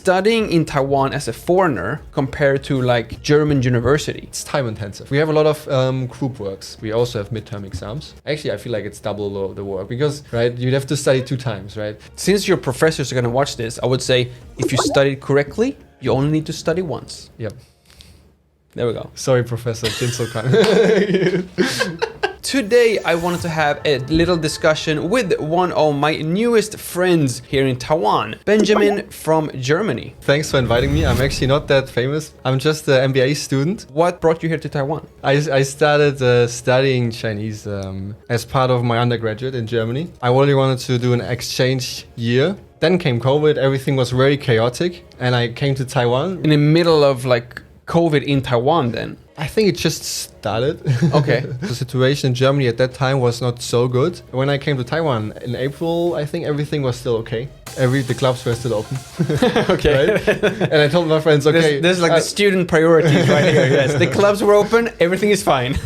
studying in Taiwan as a foreigner compared to like German university? It's time intensive. We have a lot of group works. We also have midterm exams. Actually, I feel like it's double the work because, right, you'd have to study 2 times, right? Since your professors are going to watch this, I would say if you studied correctly, you only need to study once. Yep. There we go. Sorry, Professor Jinso-kan. Today, I wanted to have a little discussion with one of my newest friends here in Taiwan, Benjamin from Germany. Thanks for inviting me. I'm actually not that famous. I'm just an MBA student. What brought you here to Taiwan? I started studying Chinese as part of my undergraduate in Germany. I only wanted to do an exchange year. Then came COVID. Everything was very chaotic. And I came to Taiwan. In the middle of like COVID in Taiwan then? I think it just started. Okay. The situation in Germany at that time was not so good. When I came to Taiwan in April, I think everything was still okay. The clubs were still open. Okay. Right? And I told my friends, okay. There's like the student priorities right here. Yes, the clubs were open, everything is fine.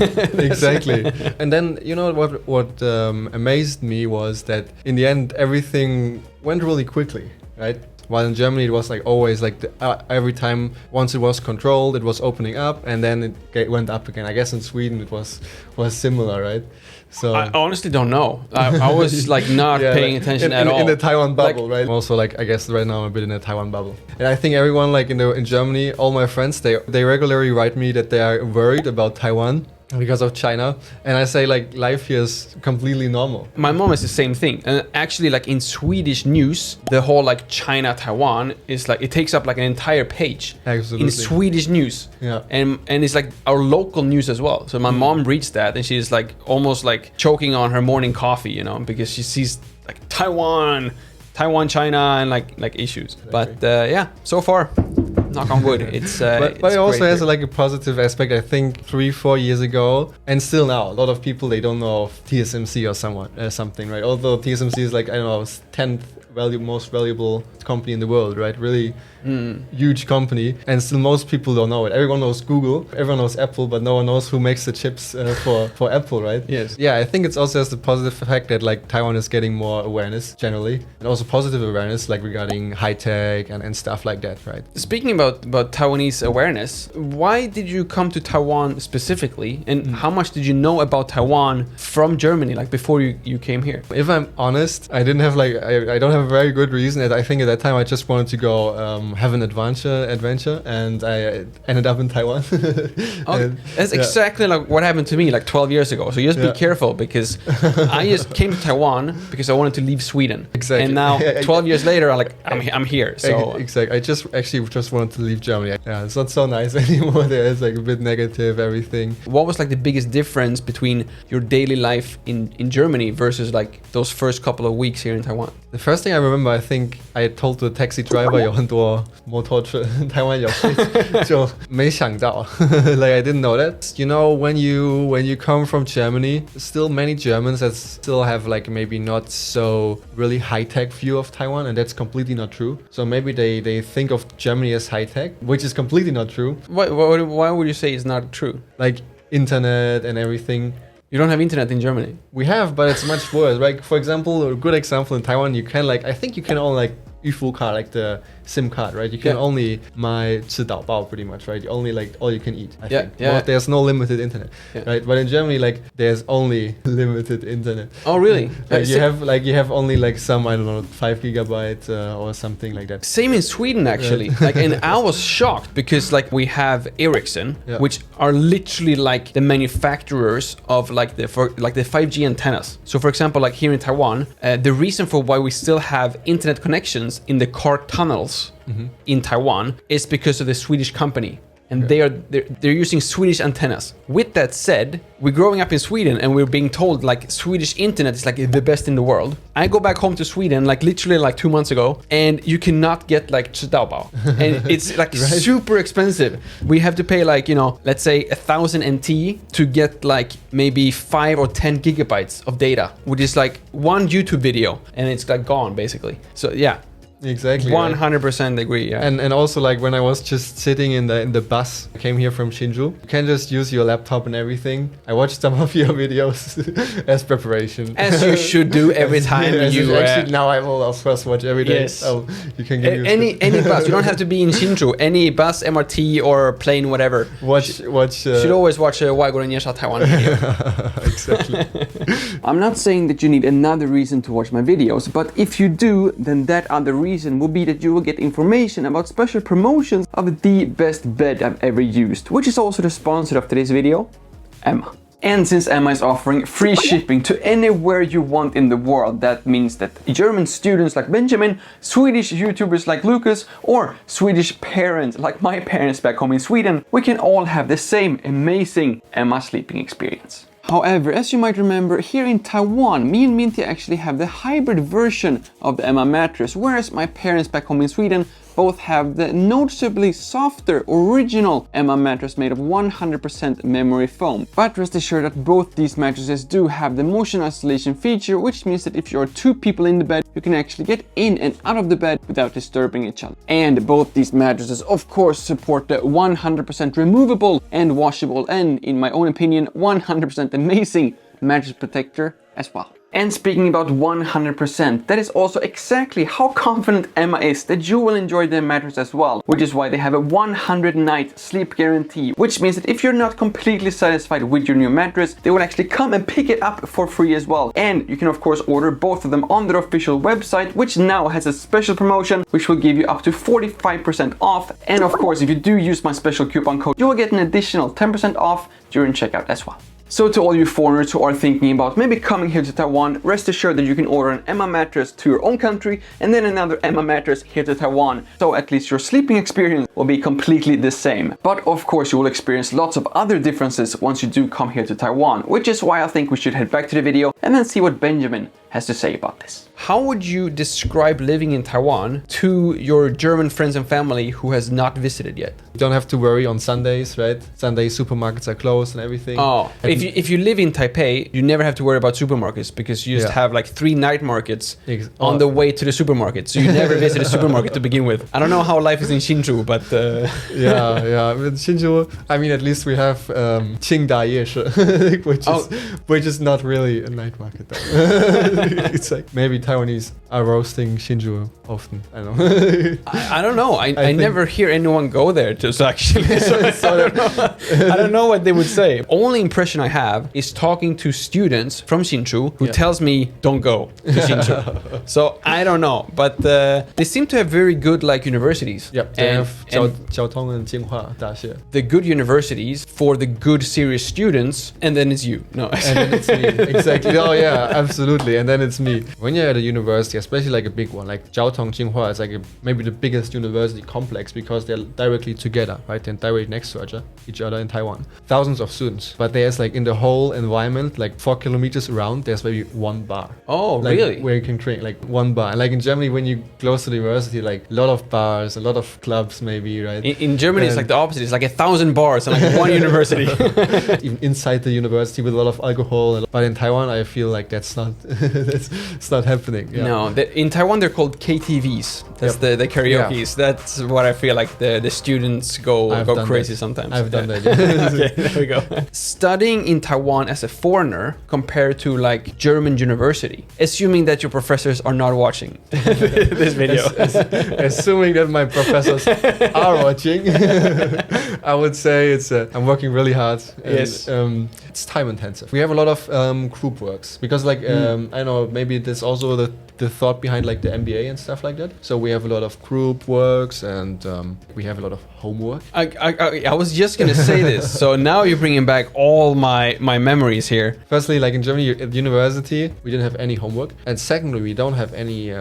Exactly. And then, you know, what amazed me was that in the end, everything went really quickly, right? While in Germany, it was like always like every time once it was controlled, it was opening up and then it went up again. I guess in Sweden it was similar, right? So I honestly don't know. I was like not paying attention at all. In the Taiwan bubble, right? Also, like I guess right now I'm a bit in a Taiwan bubble. And I think everyone like in Germany, all my friends, they regularly write me that they are worried about Taiwan because of China, and I say like life here is completely normal. My mom is the same thing, and actually like in Swedish news, the whole like China Taiwan is like it takes up like an entire page. Absolutely. In Swedish news. Yeah. And it's like our local news as well. So my mom reads that and she's like almost like choking on her morning coffee, you know, because she sees like Taiwan, China, and like issues. Exactly. But yeah, so far, knock on wood, it's but it also has like a positive aspect. I think 3-4 years ago, and still now, a lot of people, they don't know of TSMC or something, right? Although TSMC is like, I don't know, 10th most valuable company in the world, right? Really huge company, and still most people don't know it. Everyone knows Google, everyone knows Apple, but no one knows who makes the chips for Apple, right? Yes. Yeah, I think it's also has the positive effect that like Taiwan is getting more awareness generally, and also positive awareness like regarding high tech and stuff like that, right? Speaking about Taiwanese awareness, why did you come to Taiwan specifically, and how much did you know about Taiwan from Germany, like before you came here? If I'm honest, I didn't have like I don't have a very good reason. I think at that time I just wanted to go have an adventure, and I ended up in Taiwan. That's exactly like what happened to me like 12 years ago. So just be careful, because I just came to Taiwan because I wanted to leave Sweden. Exactly. And now 12 years later, I'm here. So exactly. I just wanted to leave Germany. Yeah, it's not so nice anymore. There is like a bit negative everything. What was like the biggest difference between your daily life in Germany versus like those first couple of weeks here in Taiwan? The first thing I remember, I think I told the taxi driver 有很多摩托车台湾有就没想到 like I didn't know that. You know, when you come from Germany, still many Germans that still have like maybe not so really high-tech view of Taiwan, and that's completely not true. So maybe they think of Germany as high-tech, which is completely not true. Why would you say it's not true? Like internet and everything. You don't have internet in Germany? We have, but it's much worse. Like, for example, a good example in Taiwan, you can like, I think you can only like Yufu card, like the SIM card, right? You can only 买吃到饱 pretty much, right? You only like all you can eat, I think. Well, there's no limited internet, right? But in Germany, like there's only limited internet. Oh, really? You have only like some, I don't know, 5 gigabytes or something like that. Same in Sweden actually. Like, and I was shocked because like we have Ericsson, which are literally like the manufacturers of like the 5G antennas. So for example, like here in Taiwan, the reason for why we still have internet connections in the car tunnels in Taiwan is because of the Swedish company. And they're using Swedish antennas. With that said, we're growing up in Sweden and we're being told like Swedish internet is like the best in the world. I go back home to Sweden like literally like 2 months ago, and you cannot get like 吃到饱, and it's like super expensive. We have to pay like, you know, let's say 1,000 NT to get like maybe 5 or 10 gigabytes of data, which is like one YouTube video, and it's like gone basically. So yeah. Exactly. 100% agree. Yeah. And also like when I was just sitting in the bus, I came here from Shinju. You can just use your laptop and everything. I watched some of your videos as preparation. As you should do every time you. Actually, now I will of course watch every day. Yes. Oh, you can give any bus. You don't have to be in Shinju. Any bus, MRT, or plane, whatever. Should always watch a 外国人介绍台湾 video. Exactly. I'm not saying that you need another reason to watch my videos, but if you do, then that other reason will be that you will get information about special promotions of the best bed I've ever used, which is also the sponsor of today's video, Emma. And since Emma is offering free shipping to anywhere you want in the world, that means that German students like Benjamin, Swedish YouTubers like Lukas, or Swedish parents like my parents back home in Sweden, we can all have the same amazing Emma sleeping experience. However, as you might remember, here in Taiwan, me and Minty actually have the hybrid version of the Emma mattress, whereas my parents back home in Sweden both have the noticeably softer original Emma mattress made of 100% memory foam. But rest assured that both these mattresses do have the motion isolation feature, which means that if you're two people in the bed, you can actually get in and out of the bed without disturbing each other. And both these mattresses of course support the 100% removable and washable, and in my own opinion 100% amazing mattress protector as well. And speaking about 100%, that is also exactly how confident Emma is that you will enjoy their mattress as well, which is why they have a 100-night sleep guarantee, which means that if you're not completely satisfied with your new mattress, they will actually come and pick it up for free as well. And you can of course order both of them on their official website, which now has a special promotion which will give you up to 45% off. And of course, if you do use my special coupon code, you will get an additional 10% off during checkout as well. So to all you foreigners who are thinking about maybe coming here to Taiwan, rest assured that you can order an Emma mattress to your own country and then another Emma mattress here to Taiwan. So at least your sleeping experience will be completely the same. But of course you will experience lots of other differences once you do come here to Taiwan, which is why I think we should head back to the video and then see what Benjamin has to say about this. How would you describe living in Taiwan to your German friends and family who has not visited yet? You don't have to worry on Sundays, right? Sunday supermarkets are closed and everything. Oh, if you live in Taipei, you never have to worry about supermarkets because you just have like 3 night markets on the way to the supermarket. So you never visit a supermarket to begin with. I don't know how life is in Hsinchu, but... yeah. With Hsinchu, I mean, at least we have Qingda Yeshe, which is not really a night market though. It's like maybe Taiwanese are roasting Hsinchu often. I don't know. I don't know. I never hear anyone go there just actually. So I don't know what they would say. Only impression I have is talking to students from Hsinchu who tells me don't go to Hsinchu. So I don't know, but they seem to have very good like universities. Yep. They have 交通and Jinghua 大学. The good universities for the good serious students, and then it's you. No. And then it's me. Exactly. Oh yeah, absolutely. And then it's me. When you're at a university, especially like a big one, like Jiaotong Jinghua is like maybe the biggest university complex because they're directly together, right? They're directly next to each other in Taiwan. Thousands of students. But there's like in the whole environment, like 4 kilometers around, there's maybe one bar. Oh, like, really? Where you can drink, like one bar. And like in Germany, when you close to the university, like a lot of bars, a lot of clubs maybe, right? In Germany, it's like the opposite. It's like 1,000 bars and like one university. Even inside the university with a lot of alcohol. But in Taiwan, I feel like that's not it's not happening. Yeah. No, in Taiwan they're called KTVs. That's the karaoke's. Yeah. That's what I feel like the students go crazy sometimes. I've done that. Yeah. Okay, there we go. Studying in Taiwan as a foreigner compared to like German university, assuming that your professors are not watching this video. Assuming that my professors are watching, I would say I'm working really hard. And, yes. It's time intensive. We have a lot of group works because like I know maybe there's also the thought behind like the MBA and stuff like that. So we have a lot of group works and we have a lot of homework. I was just gonna say this. So now you're bringing back all my memories here. Firstly, like in Germany at university, we didn't have any homework, and secondly, we don't have any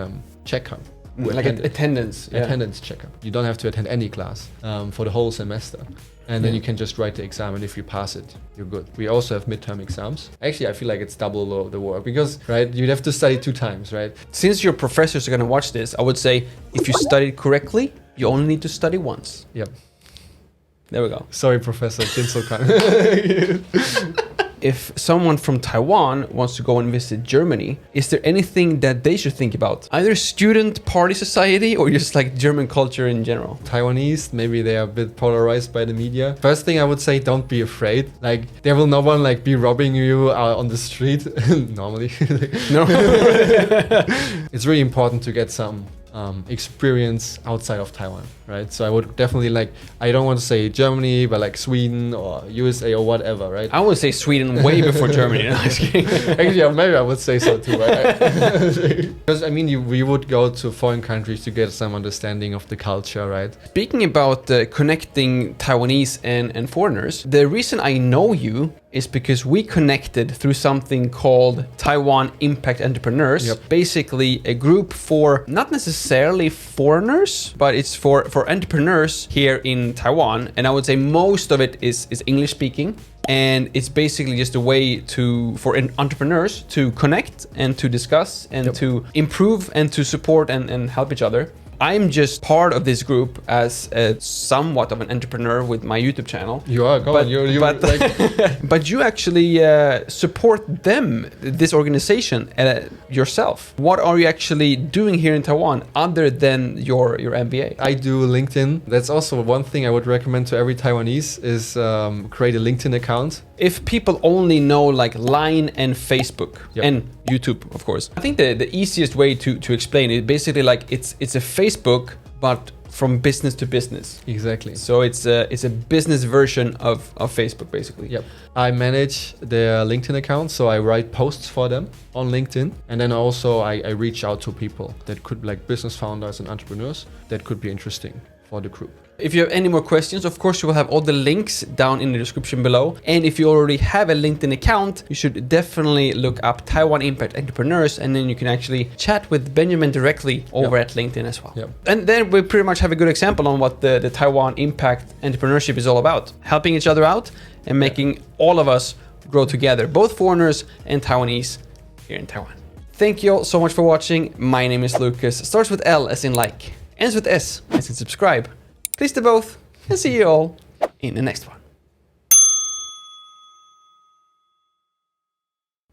checkup. Like attendance. Attendance checkup. You don't have to attend any class for the whole semester. And then you can just write the exam, and if you pass it, you're good. We also have midterm exams. Actually, I feel like it's double the work because, right, you'd have to study 2 times, right? Since your professors are going to watch this, I would say if you studied correctly, you only need to study once. Yep. There we go. Sorry, Professor Jinso-kan. if someone from Taiwan wants to go and visit Germany, is there anything that they should think about? Either student party society or just like German culture in general? Taiwanese, maybe they are a bit polarized by the media. First thing I would say, don't be afraid. Like, there will no one like be robbing you on the street normally. No. It's really important to get some experience outside of Taiwan, right? So I would definitely like, I don't want to say Germany, but like Sweden or USA or whatever, right? I would say Sweden way before Germany. No, I'm just kidding. Actually, yeah, maybe I would say so too, right? Because I mean, we would go to foreign countries to get some understanding of the culture, right? Speaking about connecting Taiwanese and foreigners, the reason I know you is because we connected through something called Taiwan Impact Entrepreneurs. Yep. Basically a group for not necessarily foreigners, but it's for entrepreneurs here in Taiwan. And I would say most of it is English speaking. And it's basically just a way for entrepreneurs to connect and to discuss and to improve and to support and help each other. I'm just part of this group as somewhat of an entrepreneur with my YouTube channel. You are, go on. But, like... but you actually support them, this organization, yourself. What are you actually doing here in Taiwan other than your MBA? I do LinkedIn. That's also one thing I would recommend to every Taiwanese is create a LinkedIn account. If people only know like Line and Facebook and YouTube, of course, I think the easiest way to explain it, basically like it's a Facebook, but from business to business. Exactly. So it's a business version of Facebook, basically. Yep. I manage their LinkedIn account, so I write posts for them on LinkedIn, and then also I reach out to people that could be like business founders and entrepreneurs that could be interesting for the group. If you have any more questions, of course, you will have all the links down in the description below. And if you already have a LinkedIn account, you should definitely look up Taiwan Impact Entrepreneurs, and then you can actually chat with Benjamin directly over at LinkedIn as well. Yep. And then we pretty much have a good example on what the Taiwan Impact Entrepreneurship is all about. Helping each other out and making all of us grow together, both foreigners and Taiwanese here in Taiwan. Thank you all so much for watching. My name is Lucas. Starts with L as in like, ends with S as in subscribe. Please do both, and see you all in the next one.